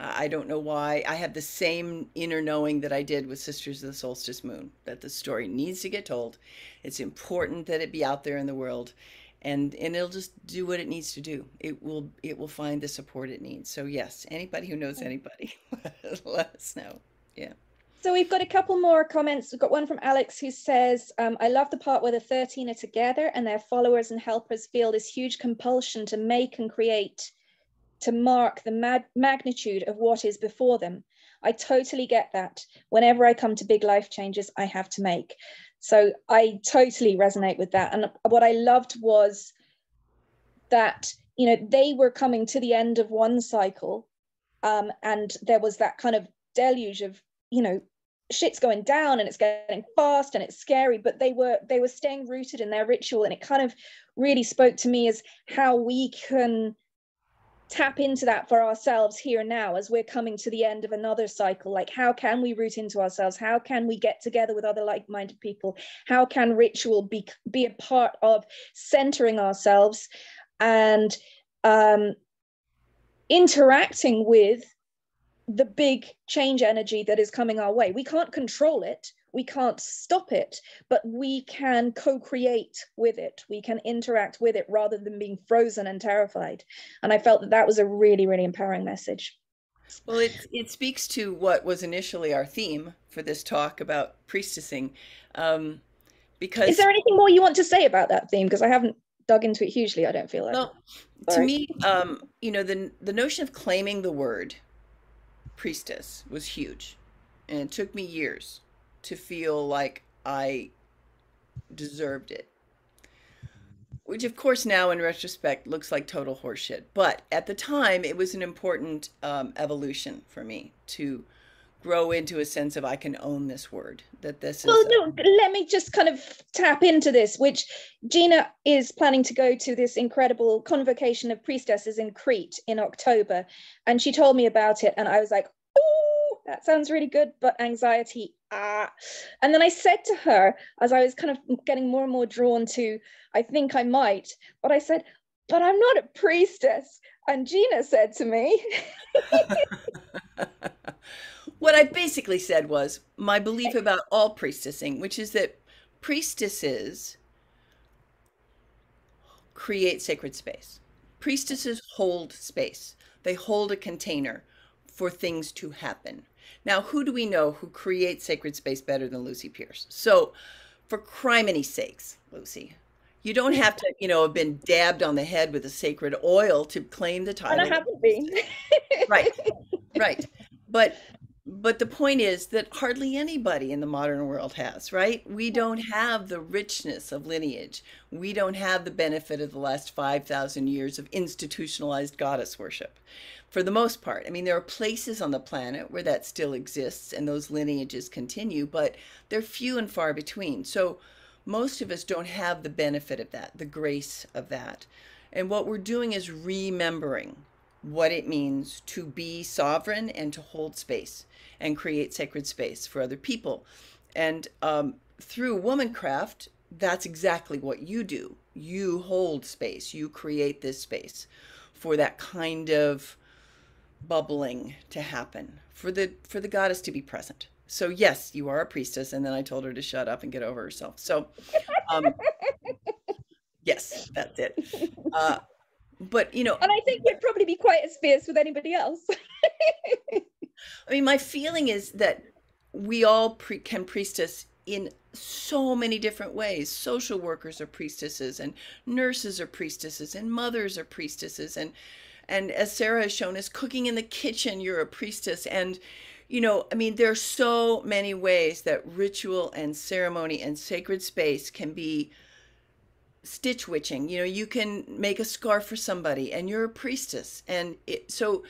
I don't know why. I have the same inner knowing that I did with Sisters of the Solstice Moon, that the story needs to get told. It's important that it be out there in the world, and it'll just do what it needs to do. It will find the support it needs. So yes, anybody who knows anybody, let us know. Yeah. So we've got a couple more comments. We've got one from Alex who says, I love the part where the 13 are together and their followers and helpers feel this huge compulsion to make and create, to mark the magnitude of what is before them. I totally get that. Whenever I come to big life changes, I have to make. So I totally resonate with that. And what I loved was that, you know, they were coming to the end of one cycle, and there was that kind of deluge of, you know, shit's going down and it's getting fast and it's scary, but they were staying rooted in their ritual. And it kind of really spoke to me as how we can tap into that for ourselves here now as we're coming to the end of another cycle. Like, how can we root into ourselves? How can we get together with other like-minded people? How can ritual be a part of centering ourselves and interacting with the big change energy that is coming our way? We can't control it, we can't stop it, but we can co-create with it. We can interact with it rather than being frozen and terrified. And I felt that was a really, really empowering message. Well, it speaks to what was initially our theme for this talk about priestessing. Because is there anything more you want to say about that theme? Because I haven't dug into it hugely, I don't feel like. Well, to me, you know, the notion of claiming the word priestess was huge, and it took me years to feel like I deserved it, which of course now in retrospect looks like total horseshit, but at the time it was an important evolution for me to grow into a sense of I can own this word, that this well, is no, let me just kind of tap into this, which Gina is planning to go to this incredible convocation of priestesses in Crete in October, and she told me about it and I was like, oh, that sounds really good, but anxiety, and then I said to her, as I was kind of getting more and more drawn to, I think I might, but I said, but I'm not a priestess. And Gina said to me, what I basically said was my belief about all priestessing, which is that priestesses create sacred space. Priestesses hold space. They hold a container for things to happen. Now, who do we know who creates sacred space better than Lucy Pearce? So, for criminy sakes, Lucy, you don't have to, you know, have been dabbed on the head with a sacred oil to claim the title. And I haven't been. Right, right. But the point is that hardly anybody in the modern world has, right? We don't have the richness of lineage. We don't have the benefit of the last 5,000 years of institutionalized goddess worship. For the most part, I mean, there are places on the planet where that still exists and those lineages continue, but they're few and far between. So most of us don't have the benefit of that, the grace of that. And what we're doing is remembering what it means to be sovereign and to hold space and create sacred space for other people. And through Womancraft, that's exactly what you do. You hold space, you create this space for that kind of bubbling to happen, for the goddess to be present. So yes, you are a priestess. And then I told her to shut up and get over herself. So yes, that's it. But you know, and I think you'd probably be quite as fierce with anybody else. I mean, my feeling is that we all can priestess in so many different ways. Social workers are priestesses, and nurses are priestesses, and mothers are priestesses, and as Sarah has shown us, cooking in the kitchen, you're a priestess. And you know, I mean, there are so many ways that ritual and ceremony and sacred space can be stitch witching. You know, you can make a scarf for somebody and you're a priestess. And so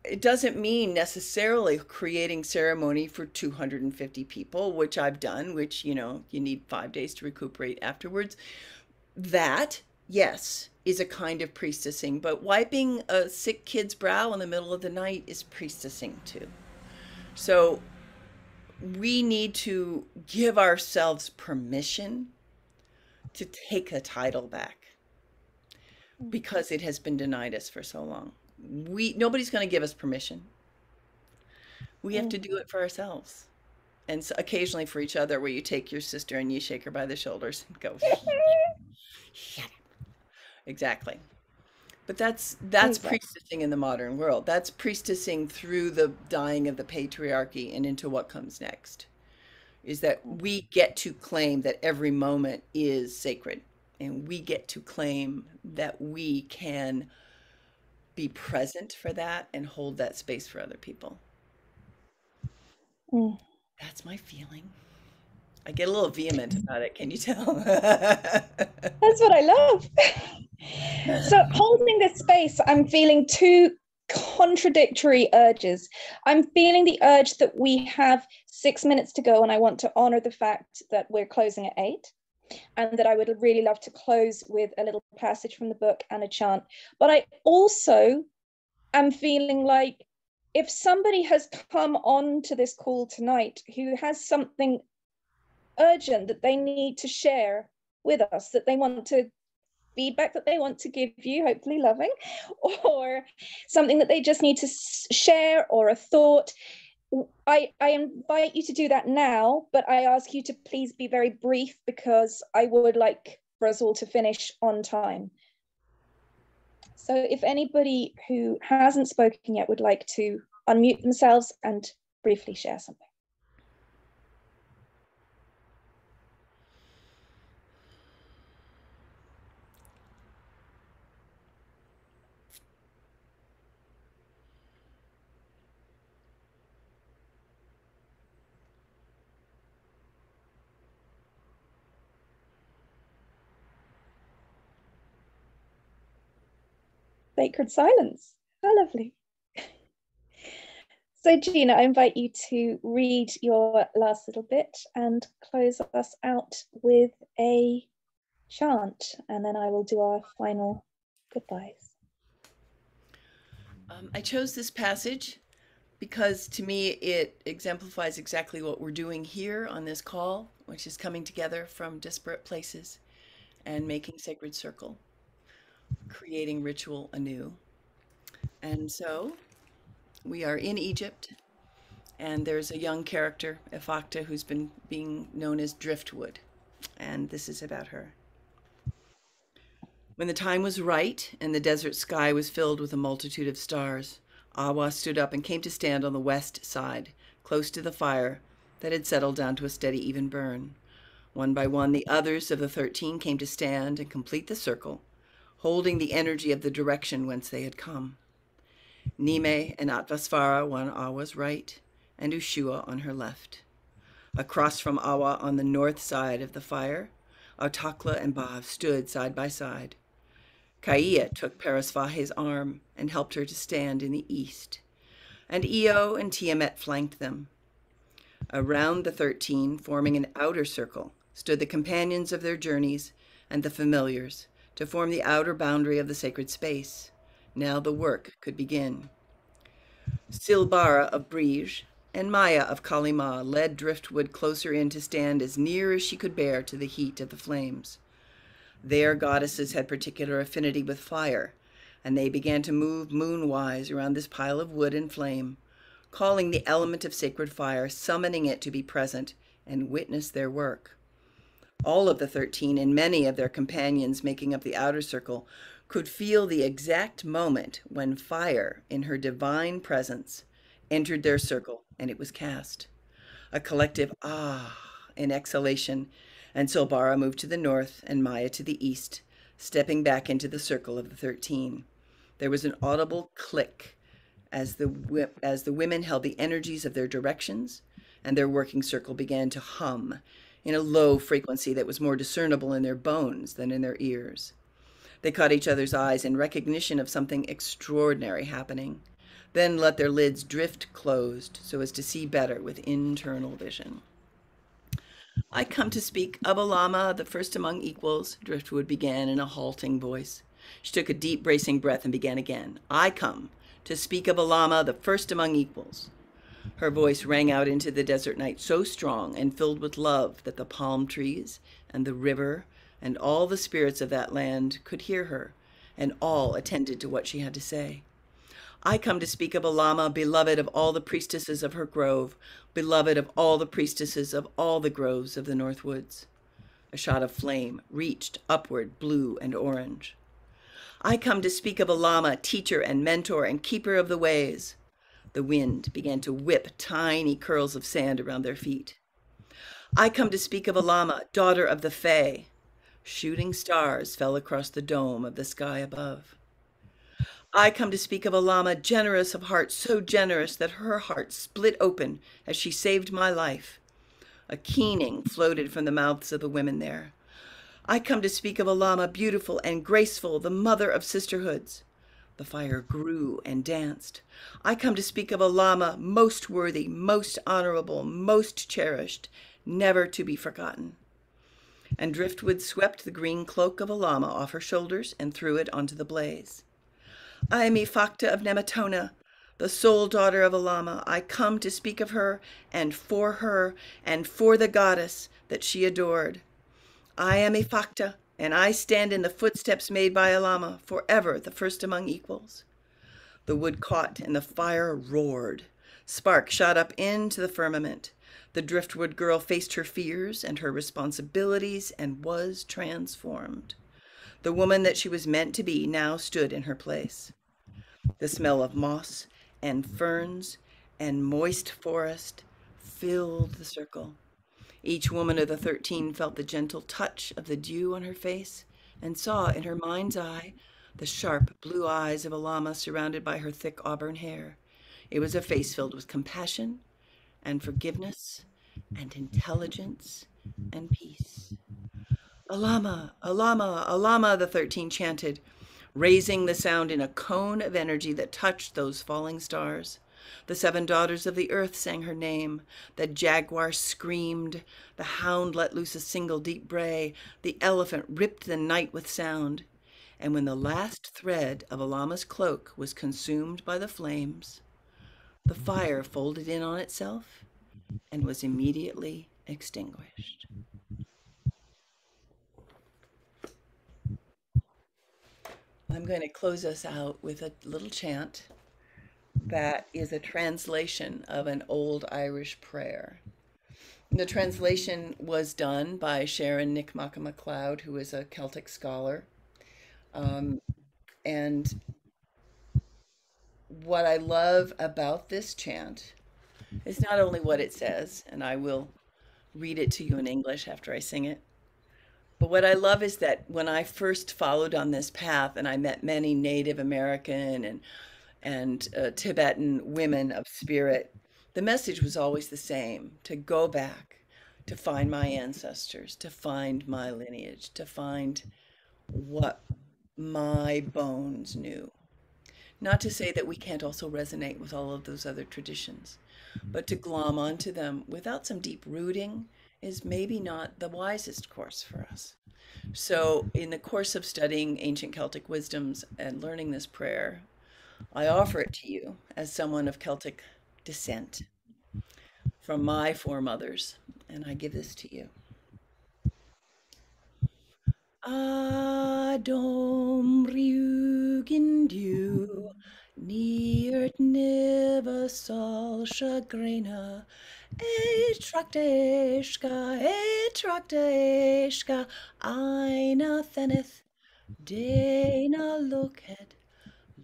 it doesn't mean necessarily creating ceremony for 250 people, which I've done, which, you know, you need 5 days to recuperate afterwards. That, yes, is a kind of priestessing, but wiping a sick kid's brow in the middle of the night is priestessing too. So we need to give ourselves permission to take the title back because it has been denied us for so long. Nobody's going to give us permission. We have to do it for ourselves, and so occasionally for each other, where you take your sister and you shake her by the shoulders and go, shut up. Exactly. But that's priestessing in the modern world. That's priestessing through the dying of the patriarchy and into what comes next. Is that we get to claim that every moment is sacred, and we get to claim that we can be present for that and hold that space for other people. That's my feeling. I get a little vehement about it. Can you tell? That's what I love. So holding this space, I'm feeling two contradictory urges. I'm feeling the urge that we have 6 minutes to go, and I want to honor the fact that we're closing at 8, and that I would really love to close with a little passage from the book and a chant. But I also am feeling like if somebody has come on to this call tonight who has something urgent that they need to share with us, that they want to feedback that they want to give you, hopefully loving, or something that they just need to share, or a thought, I invite you to do that now, but I ask you to please be very brief, because I would like for us all to finish on time. So if anybody who hasn't spoken yet would like to unmute themselves and briefly share something. Sacred silence. How lovely. So Gina, I invite you to read your last little bit and close us out with a chant, and then I will do our final goodbyes. I chose this passage because to me it exemplifies exactly what we're doing here on this call, which is coming together from disparate places and making sacred circle, creating ritual anew. And so we are in Egypt, and there's a young character, Ephakhta, who's been being known as Driftwood, and this is about her. When the time was right and the desert sky was filled with a multitude of stars, Awa stood up and came to stand on the west side, close to the fire that had settled down to a steady, even burn. One by one, the others of the 13 came to stand and complete the circle, holding the energy of the direction whence they had come. Nime and Atvasvara were on Awa's right, and Ushua on her left. Across from Awa on the north side of the fire, Autakla and Bav stood side by side. Kaia took Parasvahe's arm and helped her to stand in the east, and Io and Tiamat flanked them. Around the 13, forming an outer circle, stood the companions of their journeys and the familiars to form the outer boundary of the sacred space. Now the work could begin. Silbara of Brige and Maya of Kalima led Driftwood closer in to stand as near as she could bear to the heat of the flames. Their goddesses had particular affinity with fire, and they began to move moonwise around this pile of wood and flame, calling the element of sacred fire, summoning it to be present and witness their work. All of the 13 and many of their companions making up the outer circle could feel the exact moment when fire, in her divine presence, entered their circle and it was cast. A collective ah in exhalation, and Solbara moved to the north and Maya to the east, stepping back into the circle of the 13. There was an audible click as the women held the energies of their directions, and their working circle began to hum in a low frequency that was more discernible in their bones than in their ears. They caught each other's eyes in recognition of something extraordinary happening, then let their lids drift closed so as to see better with internal vision. I come to speak of Alama, the first among equals, Driftwood began in a halting voice. She took a deep, bracing breath and began again. I come to speak of Alama, the first among equals. Her voice rang out into the desert night so strong and filled with love that the palm trees and the river and all the spirits of that land could hear her, and all attended to what she had to say. I come to speak of Alama, beloved of all the priestesses of her grove, beloved of all the priestesses of all the groves of the North Woods. A shot of flame reached upward, blue and orange. I come to speak of Alama, teacher and mentor and keeper of the ways. The wind began to whip tiny curls of sand around their feet. I come to speak of Alama, daughter of the Fae. Shooting stars fell across the dome of the sky above. I come to speak of Alama, generous of heart, so generous that her heart split open as she saved my life. A keening floated from the mouths of the women there. I come to speak of Alama, beautiful and graceful, the mother of sisterhoods. The fire grew and danced. I come to speak of Alama, most worthy, most honorable, most cherished, never to be forgotten. And Driftwood swept the green cloak of Alama off her shoulders and threw it onto the blaze. I am Ifacta of Nematona, the sole daughter of Alama. I come to speak of her and for the goddess that she adored. I am Ifacta, and I stand in the footsteps made by Alama, forever the first among equals. The wood caught and the fire roared. Spark shot up into the firmament. The Driftwood girl faced her fears and her responsibilities and was transformed. The woman that she was meant to be now stood in her place. The smell of moss and ferns and moist forest filled the circle. Each woman of the 13 felt the gentle touch of the dew on her face and saw in her mind's eye the sharp blue eyes of Alama surrounded by her thick auburn hair. It was a face filled with compassion and forgiveness and intelligence and peace. Alama, Alama, Alama, the 13 chanted, raising the sound in a cone of energy that touched those falling stars. The 7 daughters of the earth sang her name. The jaguar screamed. The hound let loose a single deep bray. The elephant ripped the night with sound. And when the last thread of Alama's cloak was consumed by the flames, the fire folded in on itself and was immediately extinguished. I'm going to close us out with a little chant that is a translation of an old Irish prayer. The translation was done by Sharon Nickmacka-MacLeod, who is a Celtic scholar. And what I love about this chant is not only what it says, and I will read it to you in English after I sing it, but what I love is that when I first followed on this path and I met many Native American and Tibetan women of spirit, the message was always the same: to go back, to find my ancestors, to find my lineage, to find what my bones knew. Not to say that we can't also resonate with all of those other traditions, but to glom onto them without some deep rooting is maybe not the wisest course for us. So in the course of studying ancient Celtic wisdoms and learning this prayer, I offer it to you as someone of Celtic descent from my foremothers, and I give this to you. Adom riugindu, niert niva sol shagrena, etracteshka, aina theneth, dana looked,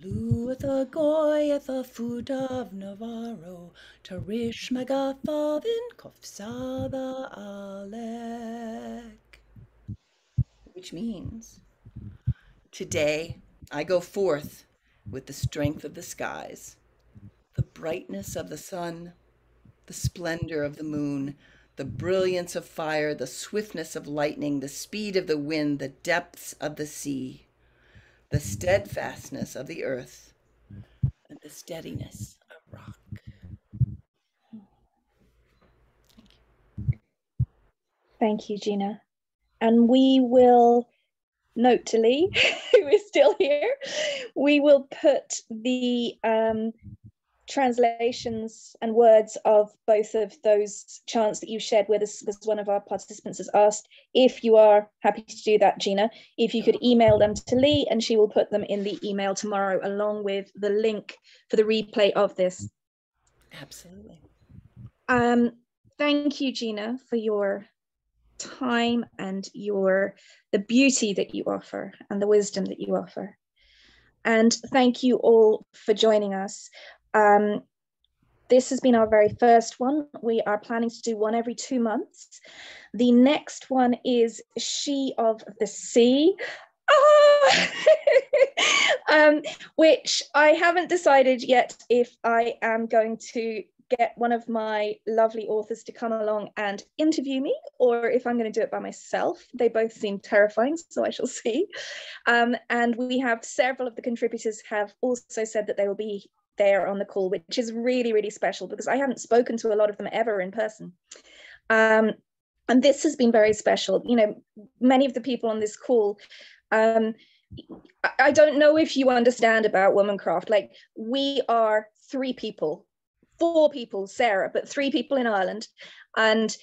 lueth a goy at the foot of Navarro, tarish magathavin kofsada alek. Which means, today I go forth with the strength of the skies, the brightness of the sun, the splendor of the moon, the brilliance of fire, the swiftness of lightning, the speed of the wind, the depths of the sea, the steadfastness of the earth, and the steadiness of rock. Thank you, Gina. And we will note to Lee, who is still here, we will put the translations and words of both of those chants that you shared with us, because one of our participants has asked if you are happy to do that, Gina, if you could email them to Lee, and she will put them in the email tomorrow along with the link for the replay of this. Absolutely. Thank you, Gina, for your time and the beauty that you offer and the wisdom that you offer. And thank you all for joining us. This has been our very first one. We are planning to do one every 2 months. The next one is She of the Sea, which I haven't decided yet if I am going to get one of my lovely authors to come along and interview me, or if I'm going to do it by myself. They both seem terrifying, so I shall see. And we have several of the contributors have also said that they will be there on the call, which is really, really special because I haven't spoken to a lot of them ever in person. And this has been very special. You know, many of the people on this call, I don't know if you understand about Womancraft. Like, we are 3 people, 4 people, Sarah, but 3 people in Ireland. And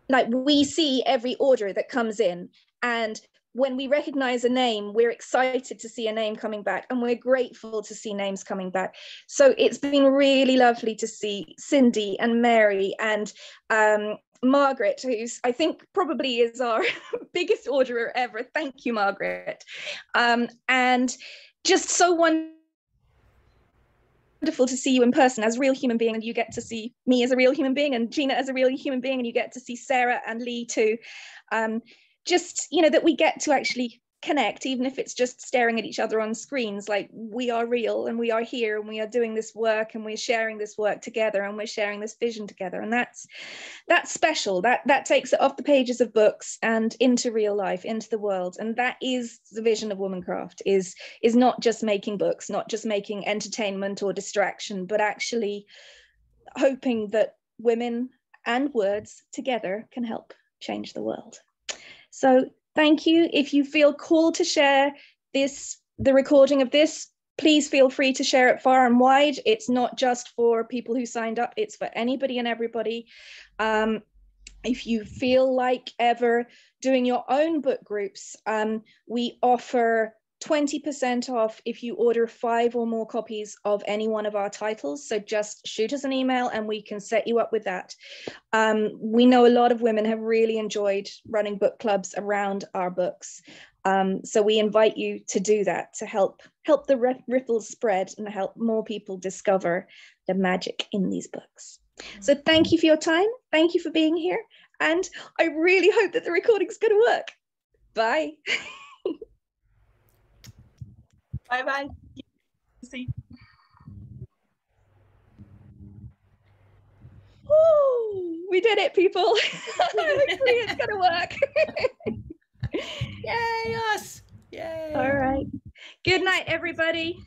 like, we see every order that comes in, and when we recognize a name, we're excited to see a name coming back, and we're grateful to see names coming back. So it's been really lovely to see Cindy and Mary and Margaret, who's I think probably is our biggest orderer ever. Thank you, Margaret. And just so wonderful to see you in person as a real human being, and you get to see me as a real human being, and Gina as a real human being, and you get to see Sarah and Lee too. Just, you know, that we get to actually connect, even if it's just staring at each other on screens. Like, we are real, and we are here, and we are doing this work, and we're sharing this work together, and we're sharing this vision together. And that's special. That takes it off the pages of books and into real life, into the world. And that is the vision of Womancraft, is not just making books, not just making entertainment or distraction, but actually hoping that women and words together can help change the world. So thank you. If you feel called to share the recording of this, please feel free to share it far and wide. It's not just for people who signed up, it's for anybody and everybody. If you feel like ever doing your own book groups, we offer 20% off if you order 5 or more copies of any one of our titles. So just shoot us an email and we can set you up with that. We know a lot of women have really enjoyed running book clubs around our books. So we invite you to do that, to help the ripples spread and help more people discover the magic in these books. So thank you for your time. Thank you for being here. And I really hope that the recording's going to work. Bye. Bye-bye. See. Woo! We did it, people. Hopefully it's going to work. Yay, us. Yay. All right. Good night, everybody.